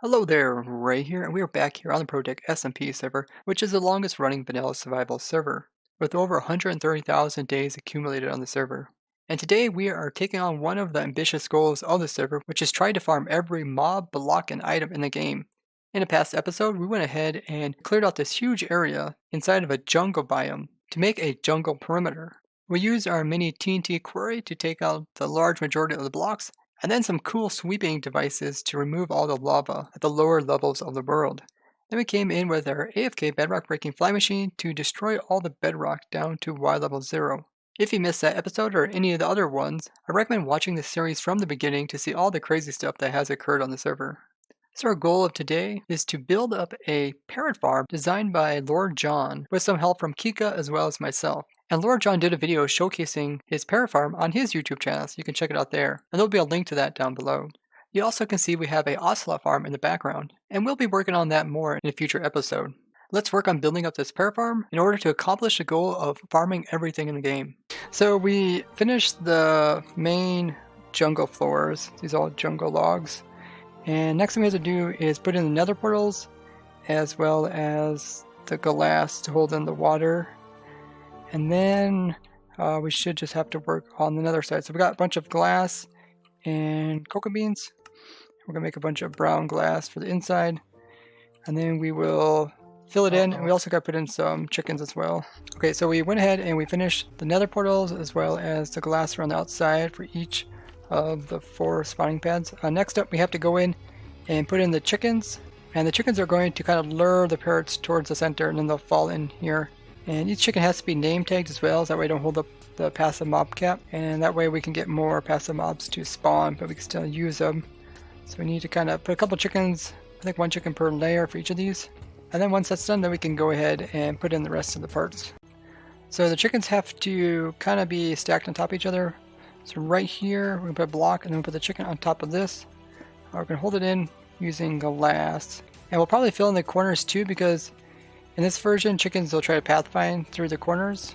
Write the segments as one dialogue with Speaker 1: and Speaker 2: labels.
Speaker 1: Hello there, Ray here, and we are back here on the Project SMP server, which is the longest running vanilla survival server, with over 130,000 days accumulated on the server. And today we are taking on one of the ambitious goals of the server, which is try to farm every mob, block, and item in the game. In a past episode, we went ahead and cleared out this huge area inside of a jungle biome to make a jungle perimeter. We used our mini TNT quarry to take out the large majority of the blocks, and then some cool sweeping devices to remove all the lava at the lower levels of the world. Then we came in with our AFK bedrock breaking fly machine to destroy all the bedrock down to Y level 0. If you missed that episode or any of the other ones, I recommend watching this series from the beginning to see all the crazy stuff that has occurred on the server. So our goal of today is to build up a parrot farm designed by Lord John with some help from Kika as well as myself. And Lord John did a video showcasing his parrot farm on his YouTube channel, so you can check it out there. And there'll be a link to that down below. You also can see we have a ocelot farm in the background, and we'll be working on that more in a future episode. Let's work on building up this parrot farm in order to accomplish the goal of farming everything in the game. So we finished the main jungle floors. These are all jungle logs. And next thing we have to do is put in the nether portals as well as the glass to hold in the water. And then we should just have to work on the nether side. So we got a bunch of glass and cocoa beans. We're gonna make a bunch of brown glass for the inside. And then we will fill it in, and we also got to put in some chickens as well. Okay, so we went ahead and we finished the nether portals as well as the glass around the outside for each of the 4 spawning pads. Next up, we have to go in and put in the chickens, and the chickens are going to kind of lure the parrots towards the center, and then they'll fall in here. And each chicken has to be name tagged as well, so that way we don't hold up the passive mob cap, and that way we can get more passive mobs to spawn, but we can still use them. So we need to kind of put a couple chickens, I think 1 chicken per layer for each of these. And then once that's done, then we can go ahead and put in the rest of the parts. So the chickens have to kind of be stacked on top of each other. So right here, we're going to put a block, and then we'll put the chicken on top of this. We're going to hold it in using glass. And we'll probably fill in the corners too, because in this version, chickens will try to pathfind through the corners.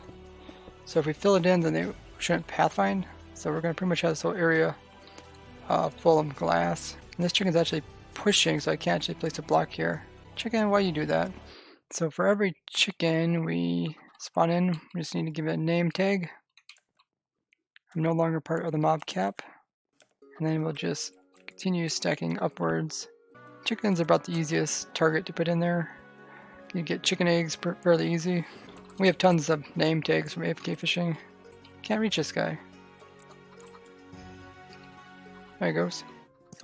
Speaker 1: So if we fill it in, then they shouldn't pathfind. So we're going to pretty much have this whole area full of glass. And this chicken's actually pushing, so I can't actually place a block here. Chicken, why you do that? So for every chicken we spawn in, we just need to give it a name tag. I'm no longer part of the mob cap. And then we'll just continue stacking upwards. Chickens are about the easiest target to put in there. You get chicken eggs fairly easy. We have tons of name tags from AFK fishing. Can't reach this guy. There he goes.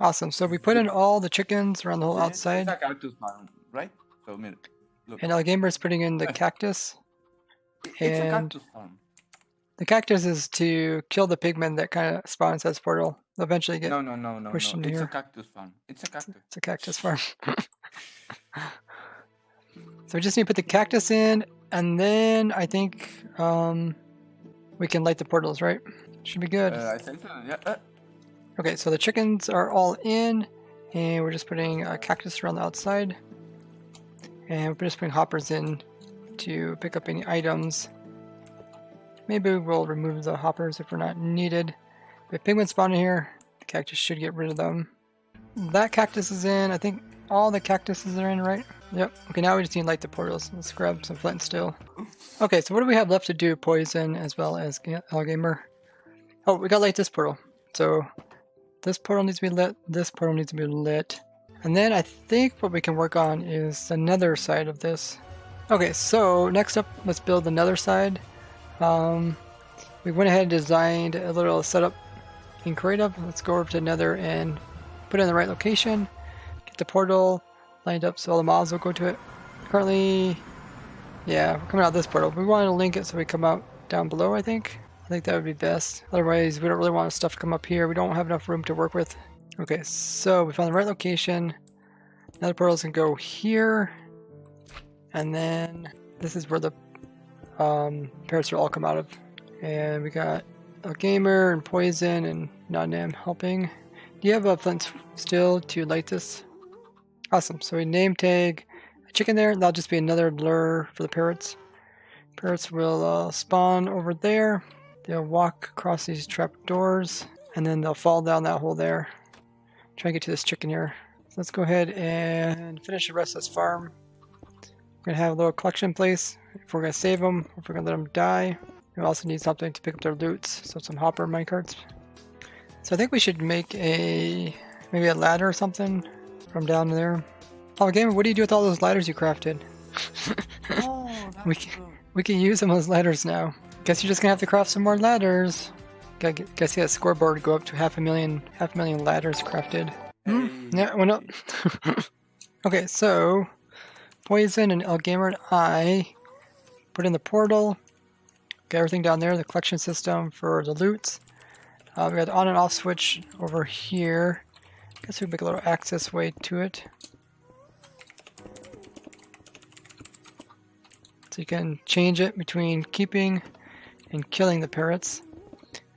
Speaker 1: Awesome. So we put in all the chickens around the whole outside.
Speaker 2: It's a cactus farm, right? So, look.
Speaker 1: And Gamer's putting in the cactus.
Speaker 2: It's a cactus farm.
Speaker 1: The cactus is to kill the pigmen that kind of spawn inside this portal. They'll eventually get pushed into here.
Speaker 2: It's a cactus farm. It's a cactus.
Speaker 1: It's a cactus farm. So we just need to put the cactus in, and then I think we can light the portals, right? Should be good.
Speaker 2: I think so, yeah.
Speaker 1: Okay, so the chickens are all in, and we're just putting a cactus around the outside. And we're just putting hoppers in to pick up any items. Maybe we'll remove the hoppers if we're not needed. If pigmen spawn in here, the cactus should get rid of them. That cactus is in. I think all the cactuses are in, right? Yep. Okay, now we just need to light the portals. Let's grab some flint and steel. Okay, so what do we have left to do? Poison as well as Gamer. Oh, we gotta light this portal. So this portal needs to be lit. This portal needs to be lit. And then I think what we can work on is the nether side of this. Okay, so next up, let's build the nether side. We went ahead and designed a little setup in creative. Let's go over to nether and put it in the right location. Get the portal lined up so all the mobs will go to it. Currently, yeah, we're coming out this portal. We wanted to link it so we come out down below, I think. I think that would be best. Otherwise, we don't really want stuff to come up here. We don't have enough room to work with. Okay, so we found the right location. Nether portals can go here. And then this is where the parrots will all come out of. And we got a gamer and poison and non-nam helping. Do you have a flint still to light this? Awesome. So we name tag a chicken there. That'll just be another lure for the parrots. Parrots will spawn over there. They'll walk across these trap doors, and then they'll fall down that hole there. Try and get to this chicken here. let's go ahead and finish the rest of this farm. We're gonna have a little collection place if we're gonna save them, if we're gonna let them die. We also need something to pick up their loots, so some hopper minecarts. So I think we should make maybe a ladder or something from down there. Oh, Gamer, what do you do with all those ladders you crafted?
Speaker 2: Oh, that's true.
Speaker 1: We can use them as ladders now. Guess you're just gonna have to craft some more ladders. Gotta see that scoreboard go up to half a million ladders crafted.
Speaker 2: Hey.
Speaker 1: Yeah, went up. Okay, so Poison and Gamer and I put in the portal. Got everything down there, the collection system for the loot. We got the on and off switch over here. Guess we make a little access way to it. So you can change it between keeping and killing the parrots.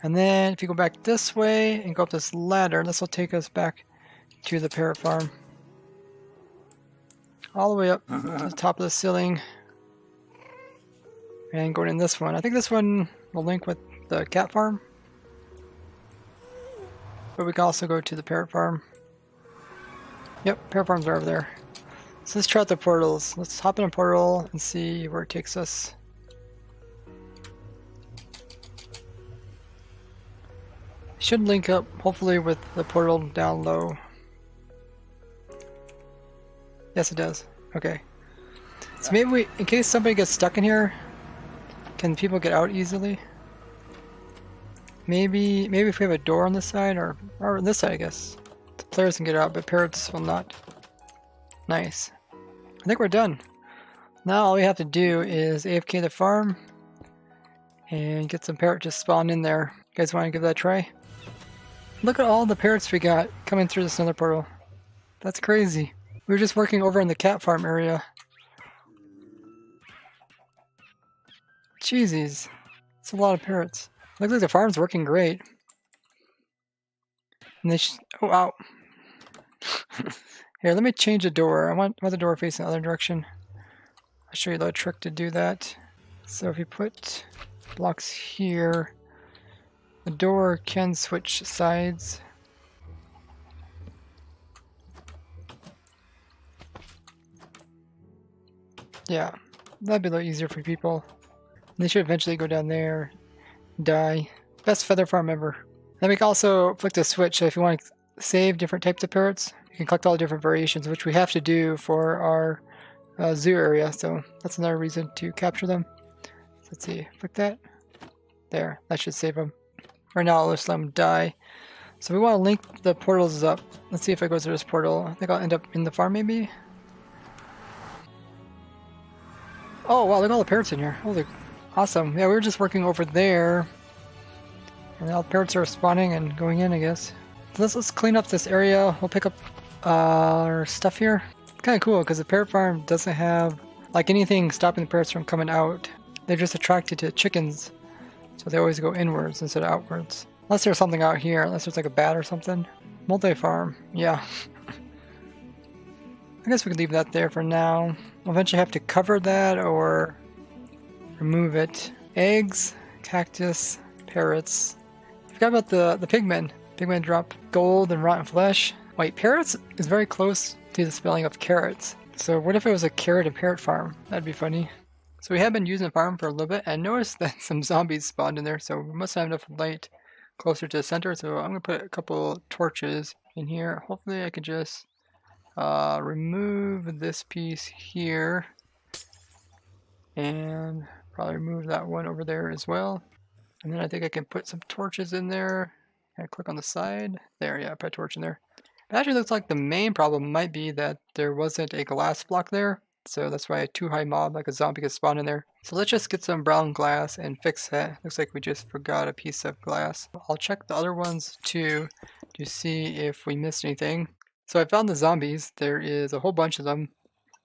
Speaker 1: And then if you go back this way and go up this ladder, this will take us back to the parrot farm. All the way up to the top of the ceiling. And going in this one. I think this one will link with the cat farm. But we can also go to the parrot farm. Yep, parrot farms are over there. So let's try out the portals. Let's hop in a portal and see where it takes us. Should link up, hopefully, with the portal down low. Yes, it does. Okay. So maybe we, in case somebody gets stuck in here, can people get out easily? Maybe if we have a door on this side, or on this side, I guess. The players can get out, but parrots will not. Nice. I think we're done. Now all we have to do is AFK the farm and get some parrots just spawn in there. You guys want to give that a try? Look at all the parrots we got coming through this nether portal. That's crazy. We were just working over in the cat farm area. Jeezies. It's a lot of parrots. Looks like the farm's working great. And they oh, wow. Here, let me change the door. I want the door facing the other direction. I'll show you the trick to do that. So if you put blocks here, the door can switch sides. Yeah, that'd be a little easier for people. They should eventually go down there, die. Best feather farm ever. Then we can also flick the switch, so if you want to save different types of parrots, you can collect all the different variations, which we have to do for our zoo area, so that's another reason to capture them. So let's see, flick that. There, that should save them. Right now, I'll just let them die. So we want to link the portals up. Let's see if I go to this portal. I think I'll end up in the farm, maybe? Oh, wow, look at all the parrots in here. Holy, awesome. Yeah, we were just working over there. And now the parrots are spawning and going in, I guess. So let's clean up this area. We'll pick up our stuff here. It's kind of cool because the parrot farm doesn't have like anything stopping the parrots from coming out. They're just attracted to chickens, so they always go inwards instead of outwards. Unless there's something out here, unless there's like a bat or something. Multi-farm, yeah. I guess we could leave that there for now. We'll eventually have to cover that or remove it. Eggs, cactus, parrots. I forgot about the pigmen. Pigmen drop gold and rotten flesh. Wait, parrots is very close to the spelling of carrots. So what if it was a carrot and parrot farm? That'd be funny. So we have been using the farm for a little bit and noticed that some zombies spawned in there, so we must have enough light closer to the center. So I'm gonna put a couple torches in here. Hopefully I could just remove this piece here and probably remove that one over there as well. And then I think I can put some torches in there. Can I click on the side? There, yeah, put a torch in there. It actually looks like the main problem might be that there wasn't a glass block there. So that's why a too high mob like a zombie could spawn in there. So let's just get some brown glass and fix that. Looks like we just forgot a piece of glass. I'll check the other ones too to see if we missed anything. So I found the zombies. There is a whole bunch of them.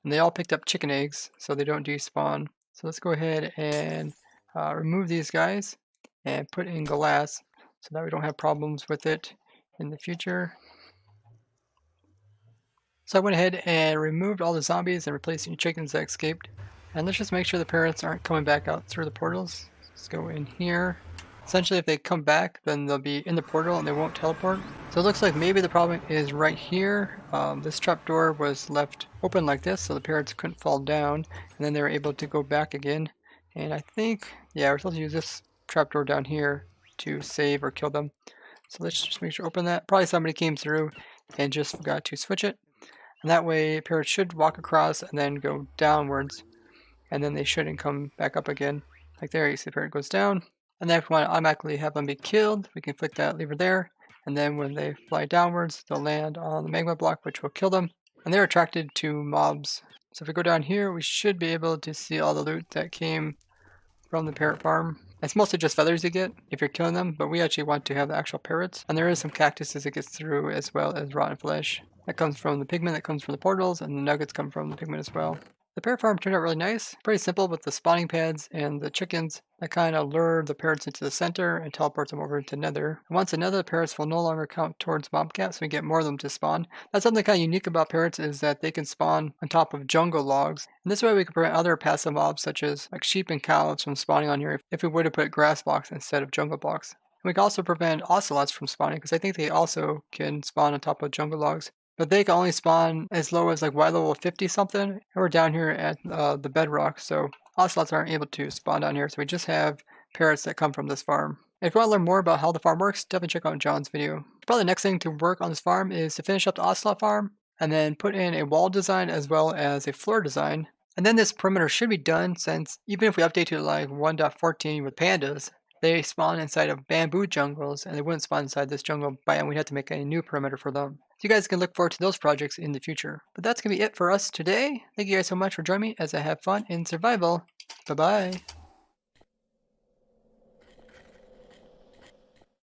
Speaker 1: And they all picked up chicken eggs, so they don't despawn. So let's go ahead and remove these guys and put in glass so that we don't have problems with it in the future. So I went ahead and removed all the zombies and replaced any chickens that escaped. And let's just make sure the parrots aren't coming back out through the portals. Let's go in here. Essentially, if they come back, then they'll be in the portal and they won't teleport. So it looks like maybe the problem is right here. This trapdoor was left open like this, so the parrots couldn't fall down, and then they were able to go back again. And I think, yeah, we're supposed to use this trapdoor down here to save or kill them. So let's just make sure open that. Probably somebody came through and just forgot to switch it. And that way, parrots should walk across and then go downwards, and then they shouldn't come back up again. Like there, you see the parrot goes down. And then if we want to automatically have them be killed, we can click that lever there. And then when they fly downwards, they'll land on the magma block, which will kill them. And they're attracted to mobs. So if we go down here, we should be able to see all the loot that came from the parrot farm. It's mostly just feathers you get if you're killing them, but we actually want to have the actual parrots. And there is some cactuses it gets through, as well as rotten flesh. That comes from the pigment, that comes from the portals, and the nuggets come from the pigment as well. The parrot farm turned out really nice. Pretty simple with the spawning pads and the chickens that kind of lure the parrots into the center and teleport them over to Nether. And once in Nether, the parrots will no longer count towards mobcats, so we get more of them to spawn. That's something kind of unique about parrots is that they can spawn on top of jungle logs. And this way we can prevent other passive mobs such as like sheep and cows from spawning on here if we were to put grass blocks instead of jungle blocks. And we can also prevent ocelots from spawning because I think they also can spawn on top of jungle logs. But they can only spawn as low as like Y level 50 something. And we're down here at the bedrock, so ocelots aren't able to spawn down here. So we just have parrots that come from this farm. If you want to learn more about how the farm works, definitely check out John's video. Probably the next thing to work on this farm is to finish up the ocelot farm and then put in a wall design as well as a floor design. And then this perimeter should be done since even if we update to like 1.14 with pandas, they spawn inside of bamboo jungles and they wouldn't spawn inside this jungle biome. We'd have to make a new perimeter for them. So you guys can look forward to those projects in the future. But that's going to be it for us today. Thank you guys so much for joining me as I have fun in survival. Bye bye.